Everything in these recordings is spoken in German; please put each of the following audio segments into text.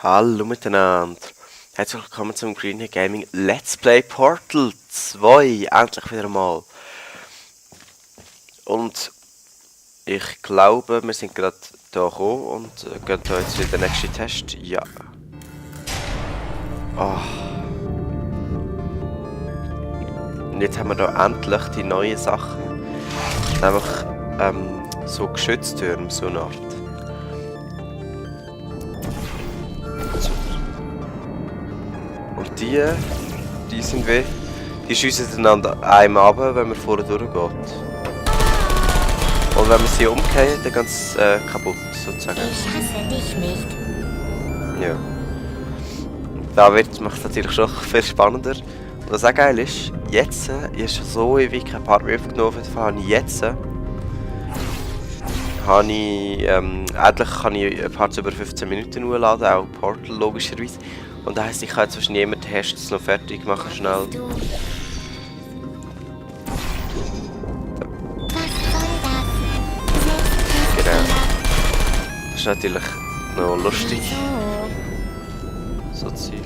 Hallo miteinander. Herzlich willkommen zum Greenhill Gaming Let's Play Portal 2. Endlich wieder mal. Und ich glaube, wir sind gerade hier gekommen und gehen hier jetzt wieder den nächsten Test. Ja. Oh. Und jetzt haben wir hier endlich die neuen Sachen. Nämlich so Geschütztürme, so eine Art. Und die sind wie... Die schiessen einander einmal ab, wenn man vorne durchgeht. Und wenn man sie umkehrt, dann geht es kaputt, sozusagen. Ich hasse dich nicht. Ja. Da macht es natürlich schon viel spannender. Und was auch geil ist, jetzt, ich habe schon so ewig kein Part mehr aufgenommen, habe ich jetzt... endlich kann ich Parts über 15 Minuten hochladen, auch Portal logischerweise. Und das heisst, ich kann jetzt wahrscheinlich immer den Test noch fertig machen, schnell. Was soll das? Genau. Das ist natürlich noch lustig, so Zeug.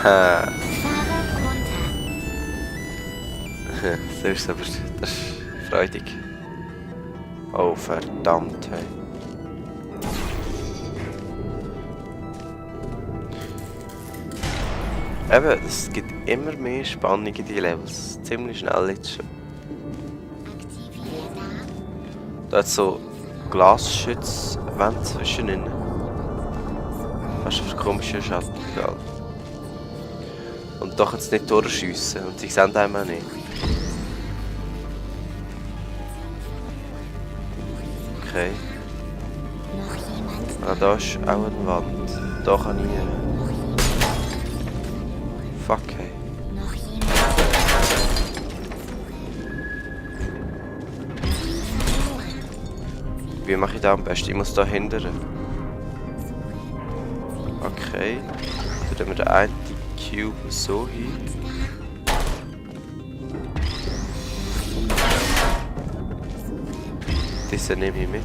Haha. Das ist aber das ist freudig. Oh verdammt, hey. Eben, es gibt immer mehr Spannung in die Levels. Ziemlich schnell jetzt schon. Da hat so Glasschützwände zwischen ihnen. Fast ein komischer Schatten, egal. Und doch jetzt nicht durchschiessen und sie sehen einem auch nicht. Okay. Ah, da ist auch eine Wand. Da kann ich hin. Fuck, hey. Wie mache ich das am besten? Ich muss da hindern. Okay. Dann tun wir den einen Cube so hin. Diese nehme ich mit.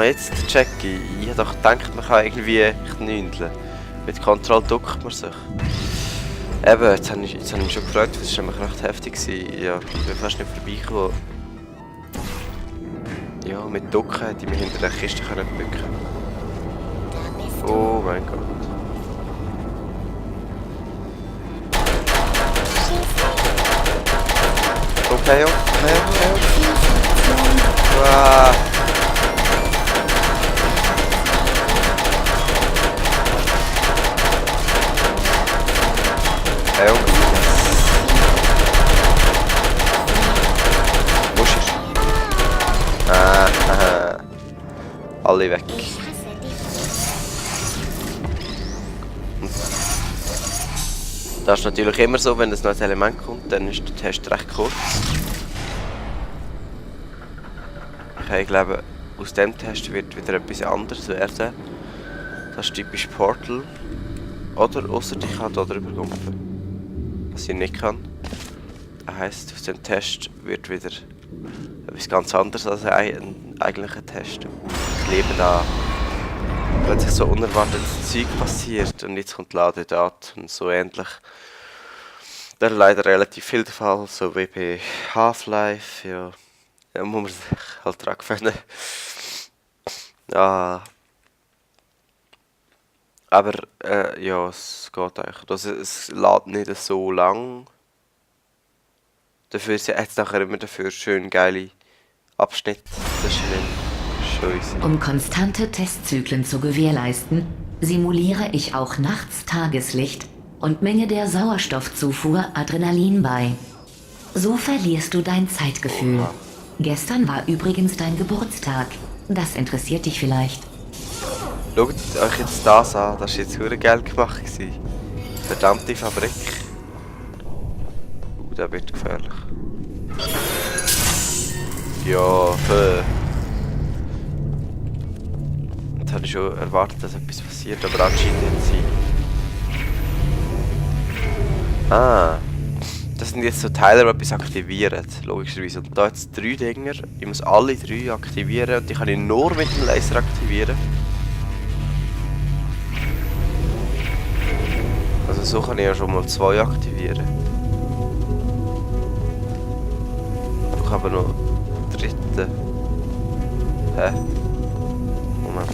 Jetzt check ich. Ich hab doch gedacht, man kann irgendwie knündeln. Mit Control duckt man sich. Eben, jetzt habe ich mich schon gefragt, das war nämlich recht heftig. Ja, ich bin fast nicht vorbeigekommen. Ja, mit Ducken hätte ich mich hinter der Kiste bücken können. Oh mein Gott. Okay. Wow. Muschis. Alle weg. Das ist natürlich immer so, wenn ein neues Element kommt, dann ist der Test recht kurz. Okay, ich glaube, aus dem Test wird wieder etwas anderes werden. Das ist typisch Portal. Oder ausser ich kann hier drüber gumpfen. Was ich nicht kann. Das heisst, aus dem Test wird wieder etwas ganz anderes als ein eigentlicher Test. Ich liebe da, plötzlich so unerwartetes Zeug passiert und jetzt kommt Ladedaten so ähnlich. Das ist leider relativ viel der Fall, so wie bei Half-Life, ja. Ja, muss man sich halt dran gewöhnen. Ja. Aber, ja, es geht eigentlich. Also, es lädt nicht so lang. Dafür hat es nachher immer dafür schön geile Abschnitte. Das ist schön easy. Um konstante Testzyklen zu gewährleisten, simuliere ich auch nachts Tageslicht und menge der Sauerstoffzufuhr Adrenalin bei. So verlierst du dein Zeitgefühl. Oha. Gestern war übrigens dein Geburtstag. Das interessiert dich vielleicht. Schaut euch jetzt das an, das war jetzt verdammt geil gemacht. Verdammte Fabrik. Das wird gefährlich. Ja, Jetzt habe ich schon erwartet, dass etwas passiert, aber anscheinend hat sie... Ah. Das sind jetzt so Teile, die etwas aktivieren, logischerweise. Und da jetzt 3 Dinger. Ich muss alle 3 aktivieren und die kann ich nur mit dem Laser aktivieren. Also so kann ich ja schon mal 2 aktivieren. Ich habe noch einen dritten. Hä? Moment.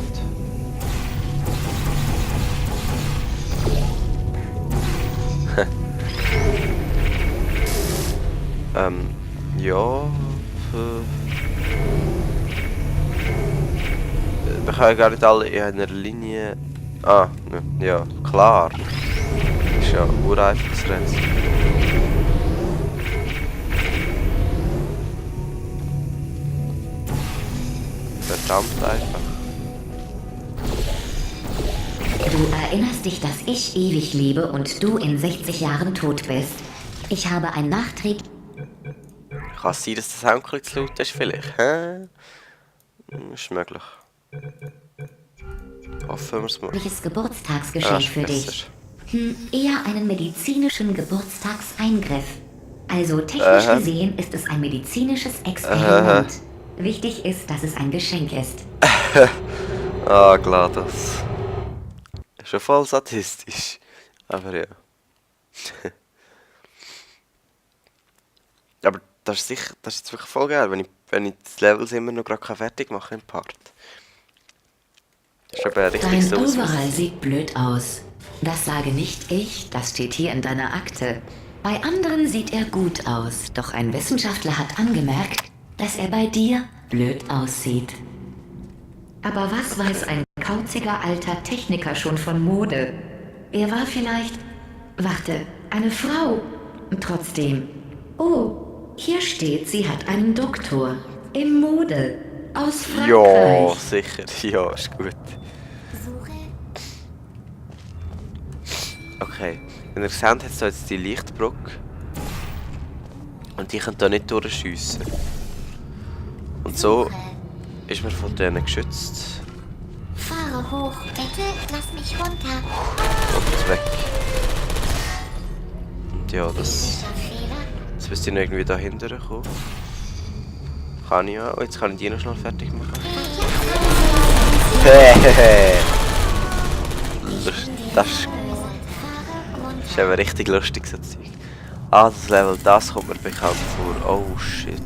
Ja. Wir können gar nicht alle in einer Linie. Ah, ja, klar. Ist ja ureinfach das Rätsel. Verdammt einfach. Du erinnerst dich, dass ich ewig lebe und du in 60 Jahren tot bist. Ich habe ein Nachtrieb. Kann es sein, dass das Onkel zu laut ist vielleicht? Hä? Ist möglich. Hoffen wir es mal. Geburtstagsgeschenk für dich. Eher einen medizinischen Geburtstagseingriff. Also technisch gesehen ist es ein medizinisches Experiment. Wichtig ist, dass es ein Geschenk ist. Ah, GLaDOS. Ist schon voll sadistisch. Aber ja. Aber das ist sicher, das ist jetzt wirklich voll geil, wenn ich das Levels immer noch gerade fertig mache im Part. Das ist aber richtig Dein so Overall sieht blöd aus. Das sage nicht ich, das steht hier in deiner Akte. Bei anderen sieht er gut aus, doch ein Wissenschaftler hat angemerkt, dass er bei dir blöd aussieht. Aber was weiß ein kauziger alter Techniker schon von Mode? Er war vielleicht... Warte, eine Frau. Trotzdem. Oh, hier steht, sie hat einen Doktor. In Mode. Aus Frankreich. Ja, sicher. Ja, ist gut. Okay. Wenn ihr seht, hat es jetzt die Lichtbrücke. Und die können da nicht durchschiessen. Und so ist man von denen geschützt. Fahre hoch, bitte, lass mich runter. Und weg. Und ja, das müsste ich noch irgendwie da hinten kommen. Kann ich ja. Oh, jetzt kann ich die noch schnell fertig machen. Hehehe. Das ist eben richtig lustig, so Zeug. Ah, das Level, das kommt mir bekannt vor. Oh shit.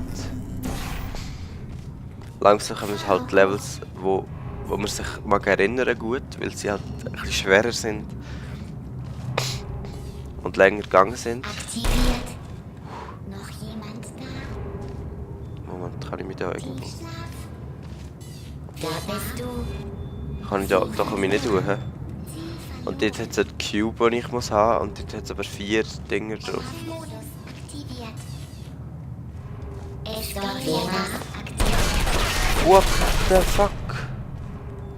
Langsam kommen es halt Levels, wo man sich mag erinnern gut, weil sie halt ein bisschen schwerer sind. Und länger gegangen sind. Aktiviert. Noch jemand da? Moment, kann ich mich da irgendwo... Da bist du. Kann ich da komme ich nicht durch. Und dort hat es einen Cube, den ich muss haben, und dort hat es aber 4 Dinger drauf. Modus aktiviert. Ignoriere aktiviert. What the fuck?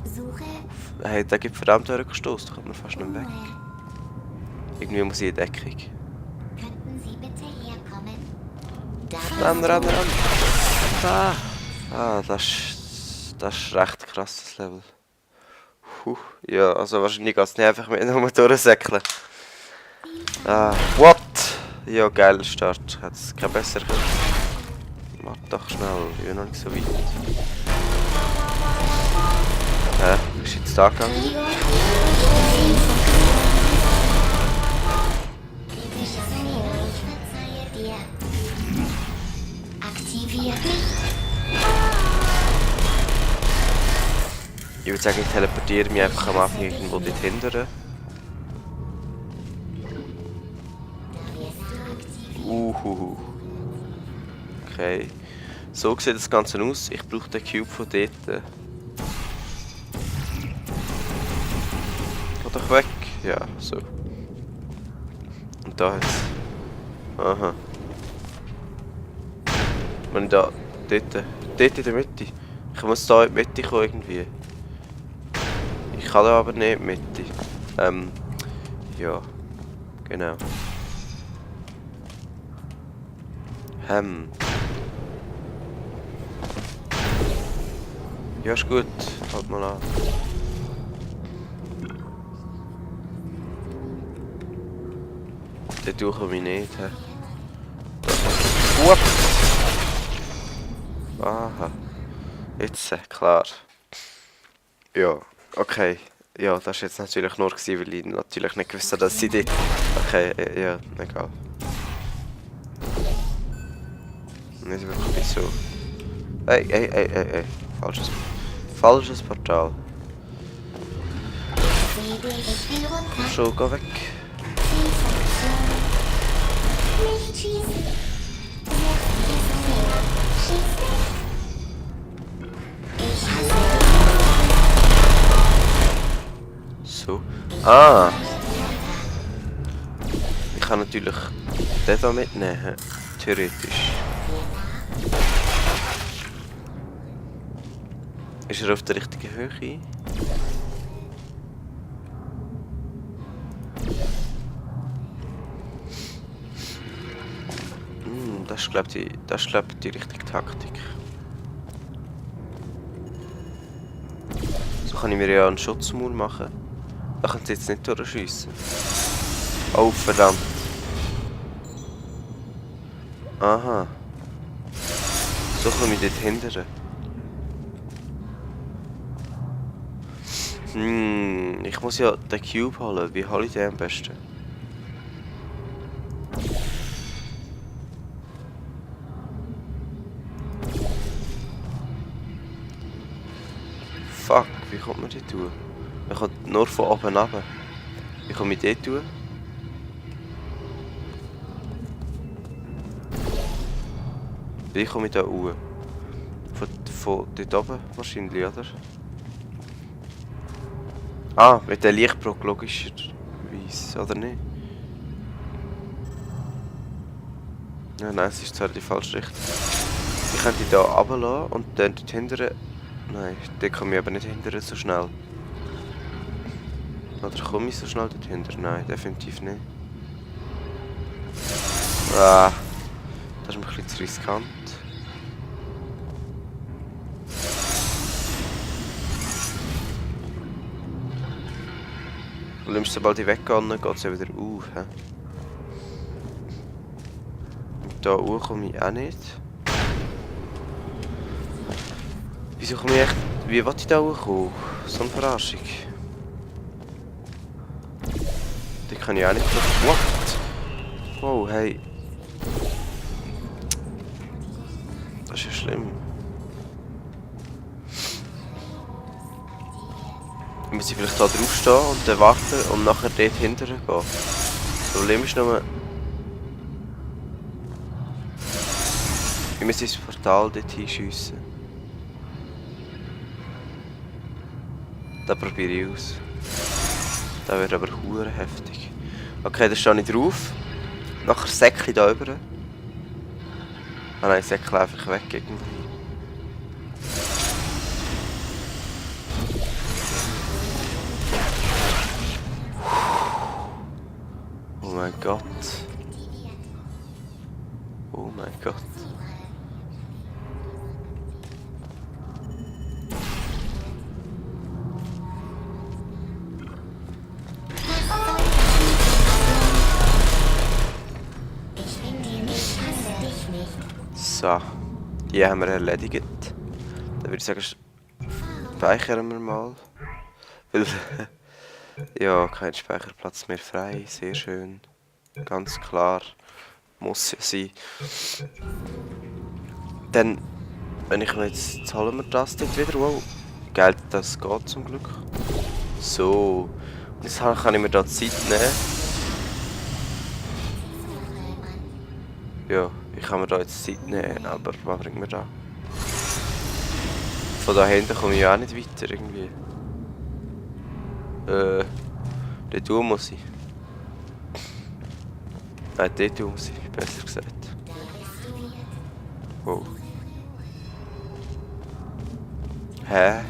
Suche. Hey, der gibt verdammt gestoßen, da kommt man fast nicht mehr weg. Irgendwie muss ich in Deckung. Könnten Sie bitte herkommen? Ran. Ah, das ist recht krass, das Level. Ja, also wahrscheinlich geht es nicht einfach mit nur durchsäckeln. Ah, what? Ja, geiler Start. Ich hätte es kein besser können. Mach doch schnell, ich bin noch nicht so weit. Ist jetzt da gegangen? Ich verzeihe dir. Aktiviert. Ich würde sagen, ich teleportiere mich einfach am Anfang irgendwo dort hinten. Okay. So sieht das Ganze aus. Ich brauche den Cube von dort. Geh doch weg. Ja, so. Und da hat's. Aha. Wenn ich da. Dort in der Mitte. Ich muss da in die Mitte kommen irgendwie. Ich kann da aber nicht in die Mitte. Ja. Genau. Ja, ist gut. Halt mal an. Den komme ich nicht. He. Aha. Jetzt, klar. Ja, okay. Ja, das war jetzt natürlich nur, weil ich natürlich nicht gewusst habe, dass sie dort... Okay, ja, egal. Nicht wirklich so. Ey. Falsches Portal. Ich will runter. Schon, geh weg. Nicht schießen. Schieß nicht. Ich hasse So. Ah! Ich kann natürlich den hier mitnehmen. Theoretisch. Ist er auf der richtigen Höhe? Das ist glaube ich die richtige Taktik. So kann ich mir ja einen Schutzmauer machen. Da können sie jetzt nicht durchschiessen. Oh verdammt. Aha. So komme ich dort hindern. Ich muss ja den Cube holen. Wie hole ich den am besten? Fuck, wie kommt man die tun? Man kommt nur von oben runter. Wie komme ich die tun? Wie komme ich da hoch? Von dort oben wahrscheinlich, oder? Ah, mit der Lichtbrücke logischerweise, oder nicht? Ja, nein, es ist zwar die falsche Richtung. Ich könnte die hier runterlassen und dann dort hindern. Nein, den kann ich aber nicht hindern so schnell. Oder komme ich so schnell dort hindern? Nein, definitiv nicht. Ah, das ist mir ein bisschen zu riskant. Und sobald ich weggehe, geht es ja wieder auf. He? Und da hoch komme ich auch nicht. Wieso komme ich echt... Wie will ich da hochkommen? So eine Verarschung. Die kann ich auch nicht... What? Wow, hey. Das ist ja schlimm. Wir müssen vielleicht da drauf stehen und dann warten und nachher dort hinterher gehen. Das Problem ist nur... Wir müssen ins Portal dort hinschiessen. Das probiere ich aus. Das wird aber hure heftig. Okay, da stehe ich drauf. Nachher säckle ich da rüber. Ah nein, ich säckle einfach weg irgendwie. Oh mein Gott. Oh mein Gott. So, die haben wir erledigt. Dann würde ich sagen, speichern wir mal. Weil, ja, kein Speicherplatz mehr frei, sehr schön. Ganz klar, muss ja sein. Dann, wenn ich mir jetzt holen wir das dort wieder. Wow, geil, das geht zum Glück. So, und jetzt kann ich mir da Zeit nehmen. Ja, ich kann mir da jetzt Zeit nehmen, aber was bringt mir da? Von da hinten komme ich auch nicht weiter irgendwie. Dort muss ich. Nein, dort muss ich, besser gesagt. Wow. Hä?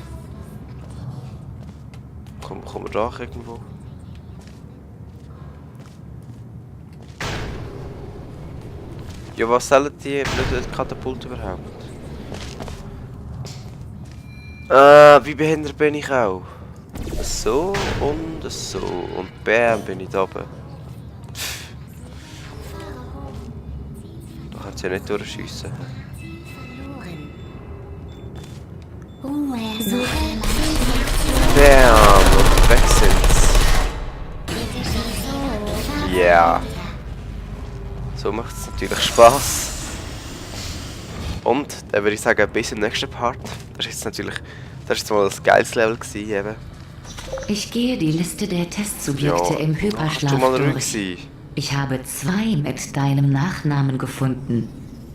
Kommen wir da irgendwo? Ja, was sollen die blöden Katapulte überhaupt? Wie behindert bin ich auch? So und so. Und bam, bin ich da oben. Da kannst du ja nicht durchschiessen. Ruhe, suche Bam, und weg sind's. Ja. Yeah. So macht es natürlich Spaß. Und dann würde ich sagen, bis im nächsten Part. Das ist jetzt natürlich. Das war mal das geiles Level gewesen, eben. Ich gehe die Liste der Testsubjekte im Hyperschlaf schon mal ruhig durch. sein. Ich habe 2 mit deinem Nachnamen gefunden.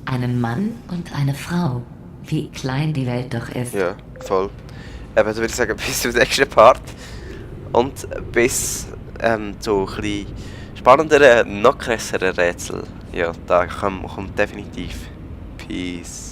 Einen Mann und eine Frau. Wie klein die Welt doch ist. Ja, voll. Dann würde ich sagen, bis zum nächsten Part. Und bis zu ein bisschen spannenderen, noch krasseren Rätsel. Ja, da kommt definitiv. Peace.